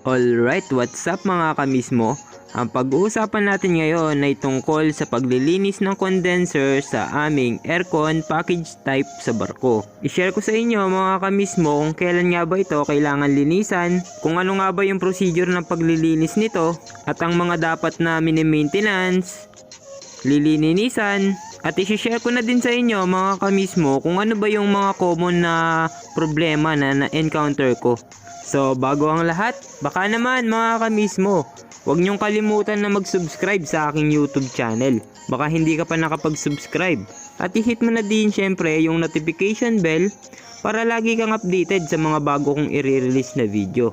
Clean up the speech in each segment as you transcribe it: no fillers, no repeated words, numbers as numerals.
Alright, what's up mga kamismo? Ang pag-uusapan natin ngayon ay tungkol sa paglilinis ng condenser sa aming aircon package type sa barko. I-share ko sa inyo mga kamismo kung kailan nga ba ito kailangan linisan, kung ano nga ba yung procedure ng paglilinis nito, at ang mga dapat na mini-maintenance, lilinisan, at i-share ko na din sa inyo mga kamismo kung ano ba yung mga common na problema na na-encounter ko. So bago ang lahat, baka naman mga kamismo, huwag niyong kalimutan na mag-subscribe sa aking YouTube channel. Baka hindi ka pa nakapag-subscribe. At i-hit mo na din syempre yung notification bell para lagi kang updated sa mga bago kong i-release na video.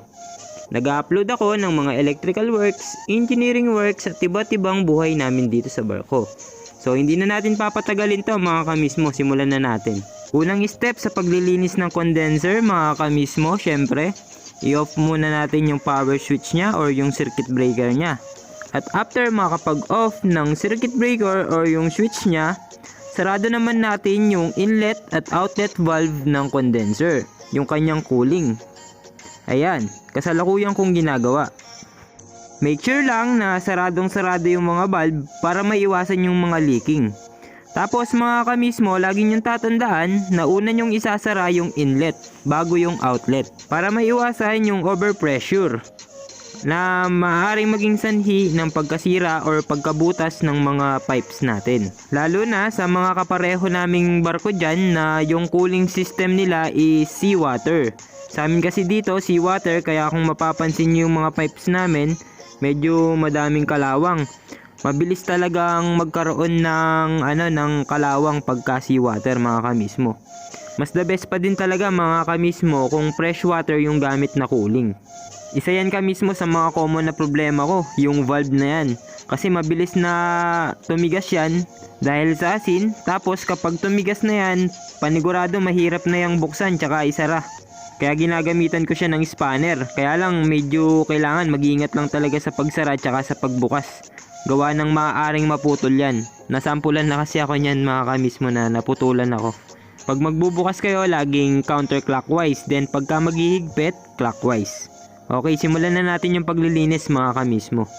Nag-upload ako ng mga electrical works, engineering works at iba't ibang buhay namin dito sa barko. So hindi na natin papatagalin to mga kamismo, simulan na natin. Unang step sa paglilinis ng condenser mga kamismo, syempre, i-off muna natin yung power switch niya or yung circuit breaker niya. At after makapag-off ng circuit breaker or yung switch niya, sarado naman natin yung inlet at outlet valve ng condenser, yung kanyang cooling. Ayan, kasalukuyan kong ginagawa. Make sure lang na saradong-sarado yung mga valve para maiwasan yung mga leaking. Tapos mga kamismo, lagi nyong tatandaan na una nyong isasara yung inlet bago yung outlet para maiwasan yung overpressure na maaaring maging sanhi ng pagkasira or pagkabutas ng mga pipes natin. Lalo na sa mga kapareho naming barko dyan na yung cooling system nila is seawater. Sa amin kasi dito seawater, kaya kung mapapansin nyo yung mga pipes namin, medyo madaming kalawang. Mabilis talagang magkaroon ng kalawang pagka seawater mga kamismo. Mas the best pa din talaga mga kamismo kung fresh water yung gamit na cooling. Isa yan kamismo sa mga common na problema ko, yung valve na yan. Kasi mabilis na tumigas yan dahil sa asin. Tapos kapag tumigas na yan, panigurado mahirap na yung buksan tsaka isara. Kaya ginagamitan ko siya ng spanner. Kaya lang medyo kailangan mag-iingat lang talaga sa pagsara tsaka sa pagbukas. Gawa ng maaaring maputol yan. Nasampulan na kasi ako niyan mga kamismo na naputulan ako. Pag magbubukas kayo, laging counterclockwise. Then pagka maghihigpit, clockwise. Okay, simulan na natin yung paglilinis mga kamismo.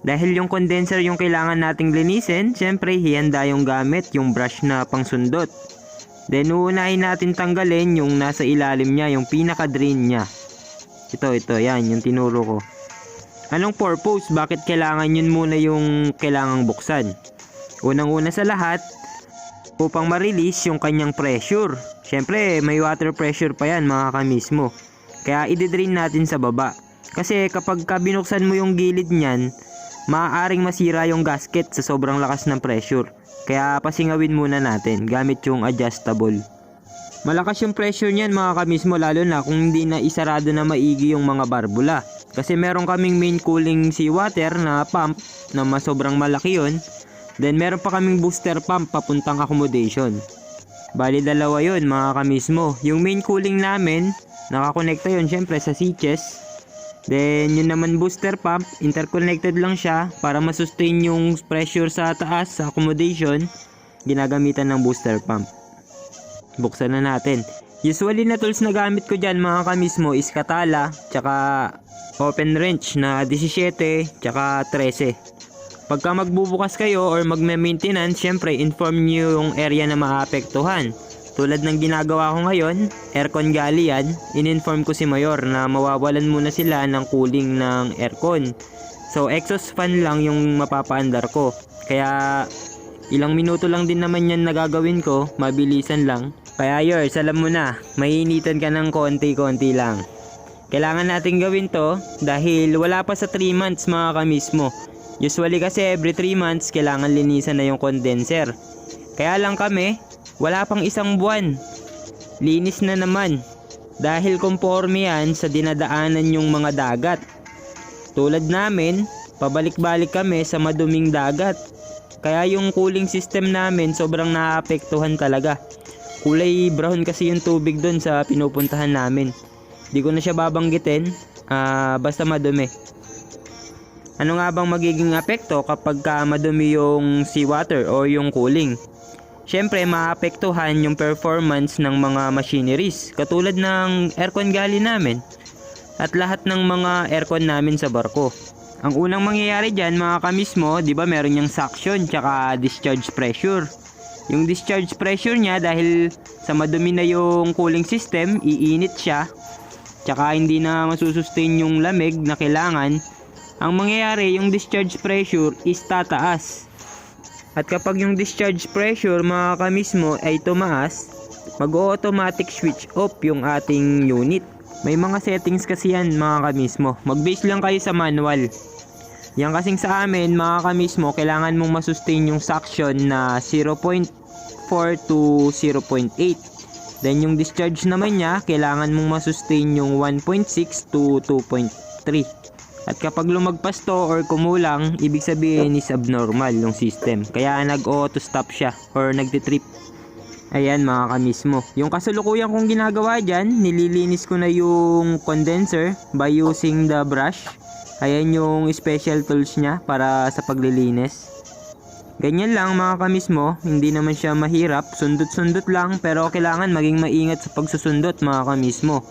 Dahil yung condenser yung kailangan nating linisin, syempre hihanda yung gamit, yung brush na pangsundot. Then uunahin natin tanggalin yung nasa ilalim niya, yung pinaka-drain niya. Ito, yan, yung tinuro ko. Anong purpose? Bakit kailangan yun muna yung kailangang buksan? Unang-una sa lahat, upang ma-release yung kanyang pressure. Syempre, may water pressure pa yan mga kamismo. Kaya i-drain natin sa baba. Kasi kapag binuksan mo yung gilid niyan, maaaring masira yung gasket sa sobrang lakas ng pressure. Kaya pasingawin muna natin gamit yung adjustable. Malakas yung pressure niyan mga kamismo, lalo na kung hindi na isarado na maigi yung mga barbula. Kasi meron kaming main cooling seawater na pump na sobrang malaki yun. Then meron pa kaming booster pump papuntang accommodation. Bali dalawa yun mga kamismo. Yung main cooling namin, nakakonekta yun syempre sa switches. Then yun naman booster pump, interconnected lang siya para masustain yung pressure sa taas sa accommodation. Ginagamitan ng booster pump. Buksan na natin. Usually na tools na gamit ko dyan mga kamismo is katala, tsaka open wrench na 17, tsaka 13. Pagka magbubukas kayo or magme-maintenance, syempre inform nyo yung area na maapektuhan. Tulad ng ginagawa ko ngayon, aircon gali yan, in-inform ko si Mayor na mawawalan muna sila ng cooling ng aircon. So exhaust fan lang yung mapapaandar ko. Kaya ilang minuto lang din naman yan nagagawin ko, mabilisan lang. Kaya yours, alam mo na, mainitan ka ng konti-konti lang. Kailangan natin gawin to dahil wala pa sa 3 months mga kamismo. Usually kasi every 3 months kailangan linisan na yung condenser. Kaya lang kami, wala pang 1 buwan. Linis na naman. Dahil conforme yan sa dinadaanan yung mga dagat. Tulad namin, pabalik-balik kami sa maduming dagat. Kaya yung cooling system namin sobrang naapektuhan talaga. Kulay brown kasi yung tubig doon sa pinupuntahan namin. Di ko na siya babanggitin, basta madumi. Ano nga bang magiging apekto kapag madumi yung seawater o yung cooling? Syempre maapektuhan yung performance ng mga machineries katulad ng aircon gali namin. at lahat ng mga aircon namin sa barko. Ang unang mangyayari dyan mga kamismo, di ba meron yung suction tsaka discharge pressure. Yung discharge pressure niya dahil sa madumi na yung cooling system, iinit siya. Tsaka hindi na masusustain yung lamig na kailangan. Ang mangyayari, yung discharge pressure is tataas. At kapag yung discharge pressure mga kamismo ay tumaas, mag-automatic switch off yung ating unit. May mga settings kasi yan mga kamismo. Mag-base lang kayo sa manual. Yan kasing sa amin mga kamismo, kailangan mong masustain yung suction na 0.4 to 0.8. Then yung discharge naman niya, kailangan mong masustain yung 1.6 to 2.3. At kapag lumagpas to or kumulang, ibig sabihin is abnormal yung system. Kaya nag-auto stop siya or nagtitrip. Ayan mga kamismo. Yung kasalukuyan kong ginagawa dyan, nililinis ko na yung condenser by using the brush. Ayan yung special tools niya para sa paglilinis. Ganyan lang mga kamismo, hindi naman siya mahirap, sundot-sundot lang pero kailangan maging maingat sa pagsusundot mga kamismo.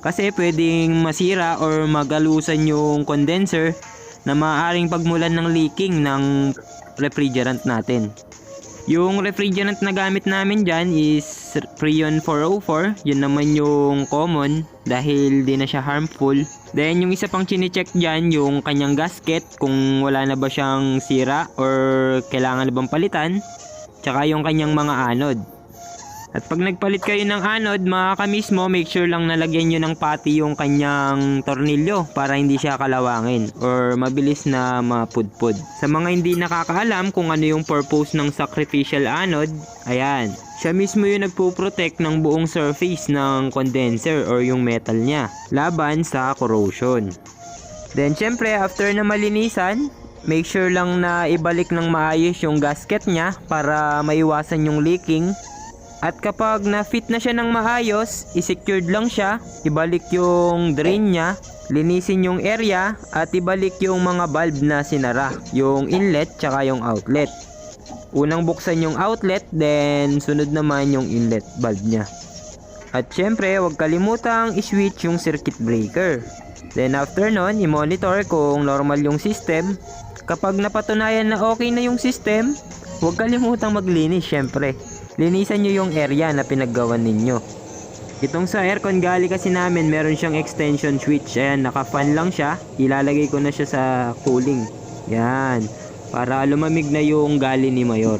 Kasi pwedeng masira or magalusan yung condenser na maaaring pagmulan ng leaking ng refrigerant natin. Yung refrigerant na gamit namin dyan is Freon 404. Yun naman yung common dahil di na siya harmful. Then yung isa pang chinecheck dyan yung kanyang gasket kung wala na ba siyang sira or kailangan na bang palitan. Tsaka yung kanyang mga anode. At pag nagpalit kayo ng anode mga kamismo, make sure lang nalagyan nyo ng pati yung kanyang tornilyo para hindi siya kalawangin or mabilis na mapudpud. Sa mga hindi nakakaalam kung ano yung purpose ng sacrificial anode, ayan, siya mismo yung nagpo-protect ng buong surface ng condenser or yung metal niya laban sa corrosion. Then syempre after na malinisan, make sure lang na ibalik ng maayos yung gasket niya para maiwasan yung leaking. At kapag na-fit na siya ng maayos, i-secured lang siya, ibalik yung drain niya, linisin yung area, at ibalik yung mga valve na sinara, yung inlet tsaka yung outlet. Unang buksan yung outlet, then sunod naman yung inlet valve niya. At syempre, huwag kalimutang i-switch yung circuit breaker. Then after nun, i-monitor kung normal yung system. Kapag napatunayan na okay na yung system, huwag kalimutang maglinis syempre. Linisan nyo yung area na pinaggawan ninyo. Itong sa aircon gali kasi namin meron siyang extension switch. Ayan, naka-fan lang siya. Ilalagay ko na siya sa cooling. Yan, para lumamig na yung gali ni Mayor.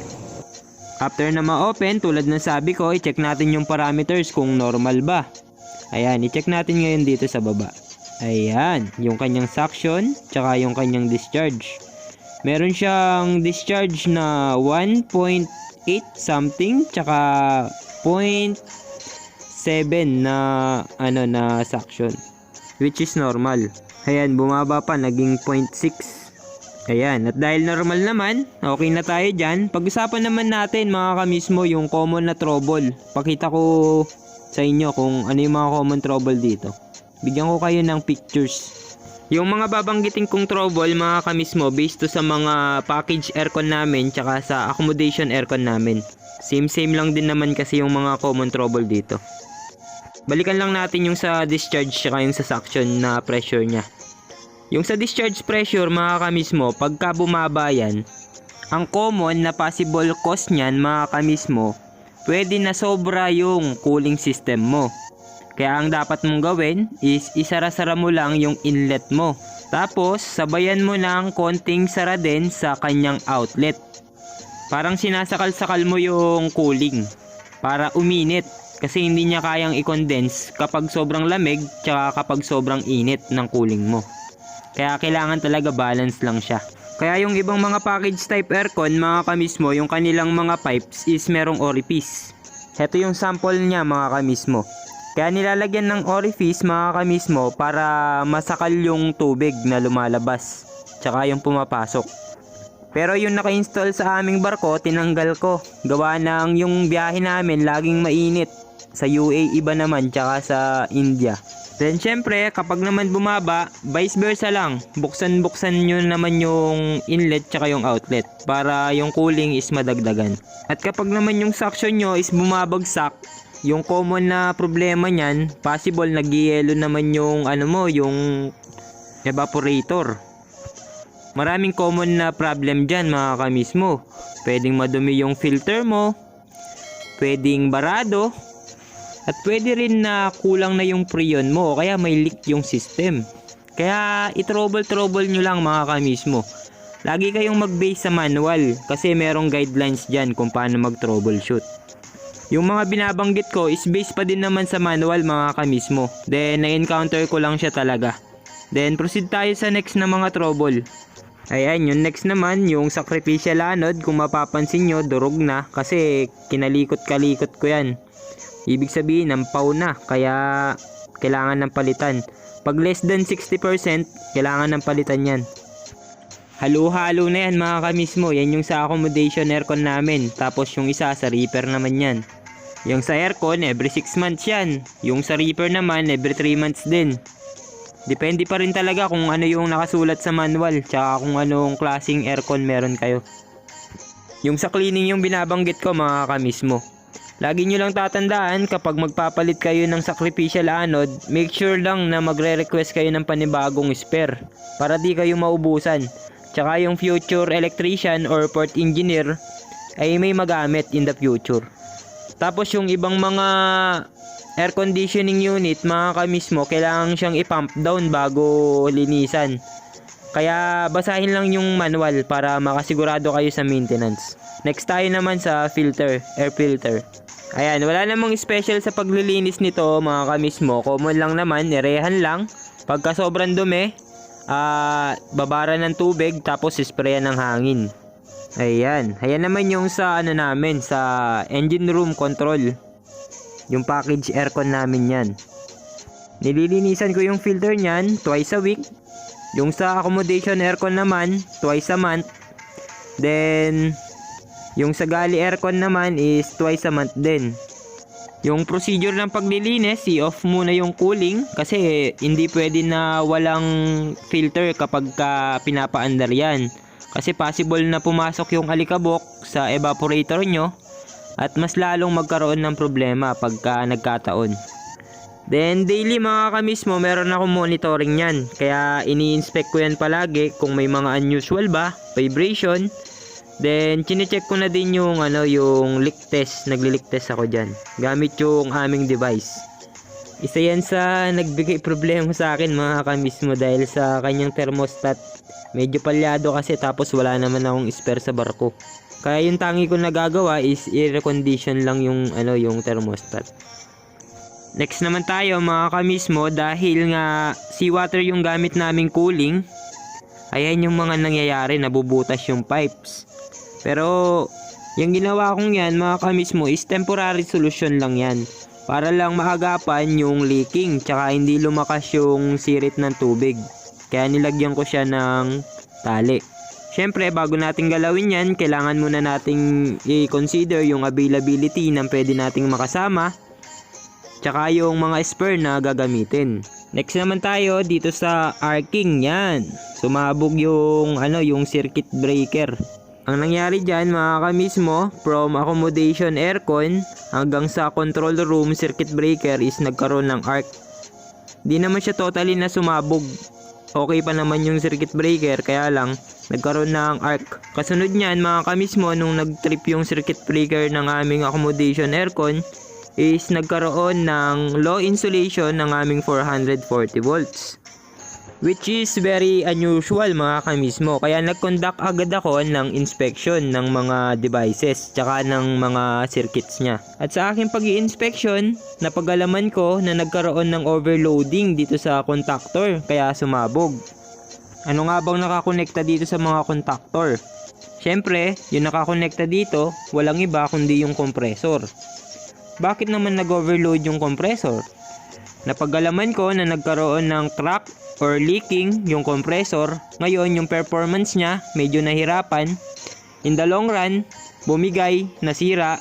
After na ma-open, tulad ng sabi ko, i-check natin yung parameters kung normal ba. Ayan, i-check natin ngayon dito sa baba. Ayan, yung kanyang suction, tsaka yung kanyang discharge. Meron siyang discharge na 1.8 something tsaka 0.7 na na suction, which is normal. Ayan, bumaba pa, naging 0.6. Ayan, at dahil normal naman, okay na tayo dyan. Pag-usapan naman natin mga kamismo yung common na trouble. Pakita ko sa inyo kung ano yung mga common trouble dito. Bigyan ko kayo ng pictures. Yung mga babanggitin kong trouble mga kamismo based to sa mga package aircon namin tsaka sa accommodation aircon namin. Same lang din naman kasi yung mga common trouble dito. Balikan lang natin yung sa discharge tsaka yung sa suction na pressure nya. Yung sa discharge pressure mga kamismo, pagka bumaba yan, ang common na possible cause nyan mga kamismo, pwede na sobra yung cooling system mo. Kaya ang dapat mong gawin is isara-sara mo lang yung inlet mo. Tapos sabayan mo ng konting sara din sa kanyang outlet. Parang sinasakal-sakal mo yung cooling para uminit. Kasi hindi niya kayang i-condense kapag sobrang lamig tsaka kapag sobrang init ng cooling mo. Kaya kailangan talaga balance lang siya. Kaya yung ibang mga package type aircon mga kamismo, yung kanilang mga pipes is merong orifice. Ito yung sample niya mga kamismo. Kaya nilalagyan ng orifice mga kamismo para masakal yung tubig na lumalabas tsaka yung pumapasok. Pero yung naka-install sa aming barko, tinanggal ko. Gawa ng yung biyahe namin laging mainit. Sa UAE iba naman tsaka sa India. Then syempre kapag naman bumaba, vice versa lang. Buksan nyo naman yung inlet tsaka yung outlet para yung cooling is madagdagan. At kapag naman yung suction nyo is bumabagsak, yung common na problema niyan, possible nagyayelo naman yung yung evaporator. Maraming common na problem diyan mga kamismo. Pwedeng madumi yung filter mo, pwedeng barado, at pwede rin na kulang na yung preyon mo o kaya may leak yung system. Kaya i-trouble nyo lang mga kamismo. Lagi kayong mag-base sa manual kasi merong guidelines dyan kung paano mag-troubleshoot. Yung mga binabanggit ko is based pa din naman sa manual mga kamismo. Then na-encounter ko lang siya talaga. Then proceed tayo sa next na mga trouble. Ayan, yung next naman, yung sacrificial anode. Kung mapapansin nyo, durog na kasi kinalikot-kalikot ko yan. Ibig sabihin, nampaw na, kaya kailangan ng palitan. Pag less than 60%, kailangan ng palitan yan. Halo-halo na yan mga kamismo. Yan yung sa accommodation aircon namin. Tapos yung isa sa repair naman yan. Yung sa aircon, every 6 months yan. Yung sa repair naman, every 3 months din. Depende pa rin talaga kung ano yung nakasulat sa manual. Tsaka kung anong klaseng aircon meron kayo. Yung sa cleaning yung binabanggit ko mga kamismo. Lagi nyo lang tatandaan kapag magpapalit kayo ng sacrificial anode, make sure lang na magre-request kayo ng panibagong spare para di kayo maubusan. Tsaka yung future electrician or port engineer ay may magamit in the future. Tapos yung ibang mga air conditioning unit mga kamismo, kailangan siyang i-pump down bago linisan. Kaya basahin lang yung manual para makasigurado kayo sa maintenance. Next tayo naman sa filter, air filter. Ayan, wala namang special sa paglilinis nito mga kamismo. Common lang naman, irehan lang. Pagka sobrang dumi, babara ng tubig tapos sprayan ng hangin. Ayan, ayan naman yung sa namin, sa engine room control. Yung package aircon namin yan. Nililinisan ko yung filter nyan twice a week. Yung sa accommodation aircon naman, twice a month. Then yung sa galley aircon naman is twice a month din. Yung procedure ng paglilinis, i-off muna yung cooling kasi hindi pwede na walang filter kapag pinapaandar yan. Kasi possible na pumasok yung alikabok sa evaporator nyo at mas lalong magkaroon ng problema pagka nagkataon. Then daily mga kamismo, meron akong monitoring yan. Kaya ini-inspect ko yan palagi kung may mga unusual ba, vibration. Then chinecheck ko na din yung yung leak test, nagli-leak test ako diyan gamit yung aming device. Isa yan sa nagbigay problema sa akin mga kamismo dahil sa kanyang thermostat. Medyo palyado kasi tapos wala naman akong spare sa barko. Kaya yung tangi ko nagagawa is i-recondition lang yung yung thermostat. Next naman tayo mga kamismo, dahil nga seawater yung gamit naming cooling. Ayan yung mga nangyayari, nabubutas yung pipes. Pero yung ginawa kong yan mga kamismo is temporary solution lang yan. Para lang maagapan yung leaking tsaka hindi lumakas yung sirit ng tubig. Kaya nilagyan ko siya ng tali. Syempre bago natin galawin yan, kailangan muna nating i-consider yung availability ng pwede nating makasama. Tsaka yung mga spare na gagamitin. Next naman tayo dito sa arcing yan. Sumabog yung yung circuit breaker. Ang nangyari dyan mga kamismo, from accommodation aircon hanggang sa control room circuit breaker is nagkaroon ng arc. Di naman siya totally na sumabog. Okay pa naman yung circuit breaker, kaya lang nagkaroon ng arc. Kasunod niyan mga kamismo, nung nag-trip yung circuit breaker ng aming accommodation aircon is nagkaroon ng low insulation ng aming 440 volts. Which is very unusual mga kamismo. Kaya nag-conduct agad ako ng inspection ng mga devices tsaka ng mga circuits niya. At sa aking pag-i-inspection, napag-alaman ko na nagkaroon ng overloading dito sa contactor kaya sumabog. Ano nga bang nakakonekta dito sa mga contactor? Syempre, yung nakakonekta dito, walang iba kundi yung compressor. Bakit naman nag-overload yung compressor? Napag-alaman ko na nagkaroon ng crack or leaking yung compressor. Ngayon yung performance niya medyo nahirapan. In the long run, bumigay, nasira,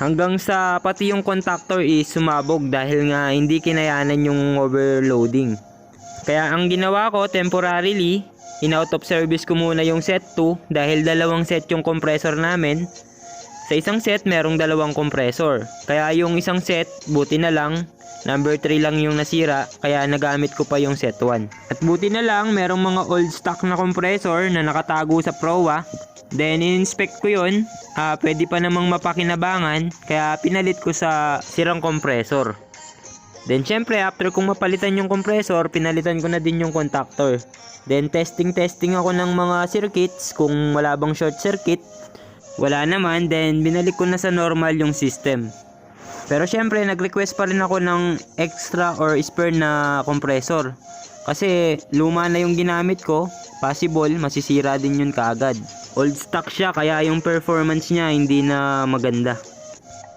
hanggang sa pati yung contactor is sumabog dahil nga hindi kinayanan yung overloading. Kaya ang ginawa ko temporarily, in-out of service ko muna yung set 2 dahil dalawang set yung compressor namin. Sa isang set, merong dalawang compressor. Kaya yung isang set, buti na lang, number 3 lang yung nasira, kaya nagamit ko pa yung set 1. At buti na lang, merong mga old stock na compressor na nakatago sa proa. Then, in-inspect ko yun. Pwede pa namang mapakinabangan, kaya pinalit ko sa sirang compressor. Then, syempre, after kong mapalitan yung compressor, pinalitan ko na din yung contactor. Then, testing ako ng mga circuits kung wala bang short circuit. Wala naman, then binalik ko na sa normal yung system. Pero syempre, nag-request pa rin ako ng extra or spare na compressor. Kasi luma na yung ginamit ko, possible masisira din yun kaagad. Old stock siya, kaya yung performance niya hindi na maganda.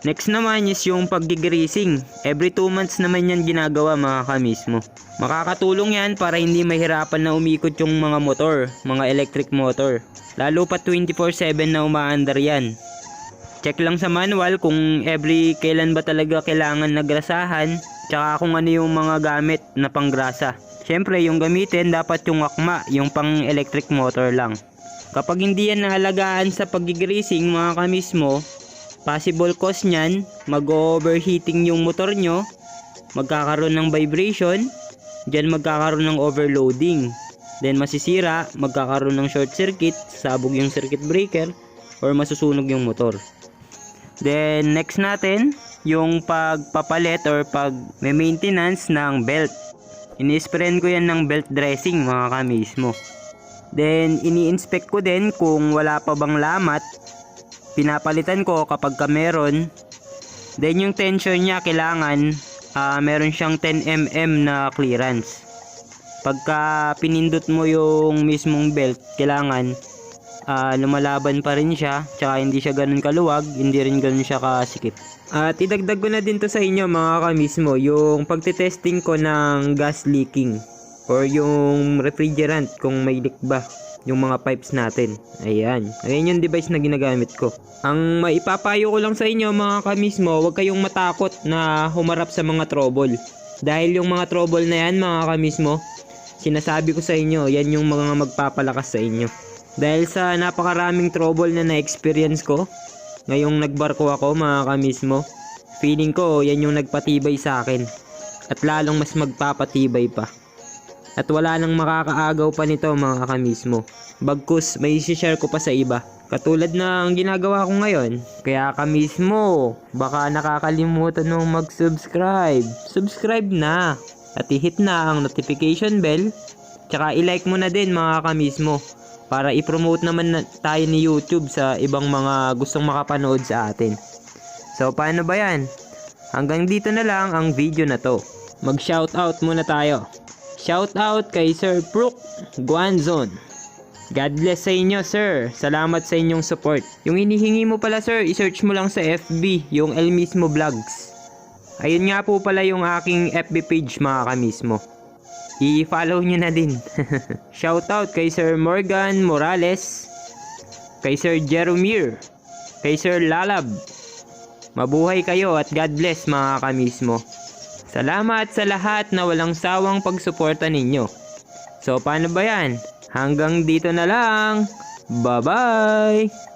Next naman is yung pag-greasing. Every 2 months naman yan ginagawa mga kamismo. Makakatulong yan para hindi mahirapan na umikot yung mga motor, mga electric motor. Lalo pa 24/7 na umaandar yan. Check lang sa manual kung every kailan ba talaga kailangan nagrasahan, tsaka kung ano yung mga gamit na panggrasa. Syempre yung gamitin dapat yung akma, yung pang electric motor lang. Kapag hindi yan naalagaan sa pag-greasing mga kamismo, possible cause nyan, mag-overheating yung motor nyo, magkakaroon ng vibration, dyan magkakaroon ng overloading. Then masisira, magkakaroon ng short circuit, sabog yung circuit breaker, or masusunog yung motor. Then next natin, yung pagpapalit or pag-maintenance ng belt. Ini-sprayan ko yan ng belt dressing mga kamismo. Then ini-inspect ko din kung wala pa bang lamat. Pinapalitan ko kapag meron. Then yung tension niya kailangan meron siyang 10 mm na clearance. Pagka pinindot mo yung mismong belt, kailangan lumalaban pa rin siya, tsaka hindi siya ganun kaluwag, hindi rin ganun siya kasikip. At idagdag ko na din to sa inyo mga kamismo, yung pagtitesting ko ng gas leaking or yung refrigerant kung may leak ba yung mga pipes natin. Ayan yung device na ginagamit ko. Ang maipapayo ko lang sa inyo mga kamismo, huwag kayong matakot na humarap sa mga trouble. Dahil yung mga trouble na yan mga kamismo, sinasabi ko sa inyo, yan yung mga magpapalakas sa inyo. Dahil sa napakaraming trouble na na-experience ko, ngayong nagbarko ako mga kamismo, feeling ko yan yung nagpatibay sa akin. At lalong mas magpapatibay pa. At wala nang makakaagaw pa nito mga kamismo. Bagkus may isi-share ko pa sa iba. Katulad ng ginagawa ko ngayon. Kaya kamismo, baka nakakalimutan nung mag-subscribe. Subscribe na. At i-hit na ang notification bell. Tsaka i-like mo na din mga kamismo. Para i-promote naman tayo ni YouTube sa ibang mga gustong makapanood sa atin. So paano ba yan? Hanggang dito na lang ang video na to. Mag-shoutout muna tayo. Shoutout kay Sir Brook Guanzon. God bless sa inyo sir. Salamat sa inyong support. Yung hinihingi mo pala sir, i-search mo lang sa FB, yung Elmismo Vlogs. Ayun nga po pala yung aking FB page mga kamismo. I-follow nyo na din. Shoutout kay Sir Morgan Morales, kay Sir Jeromir, kay Sir Lalab. Mabuhay kayo at God bless mga kamismo. Salamat sa lahat na walang sawang pagsuporta ninyo. So paano ba yan? Hanggang dito na lang. Bye-bye!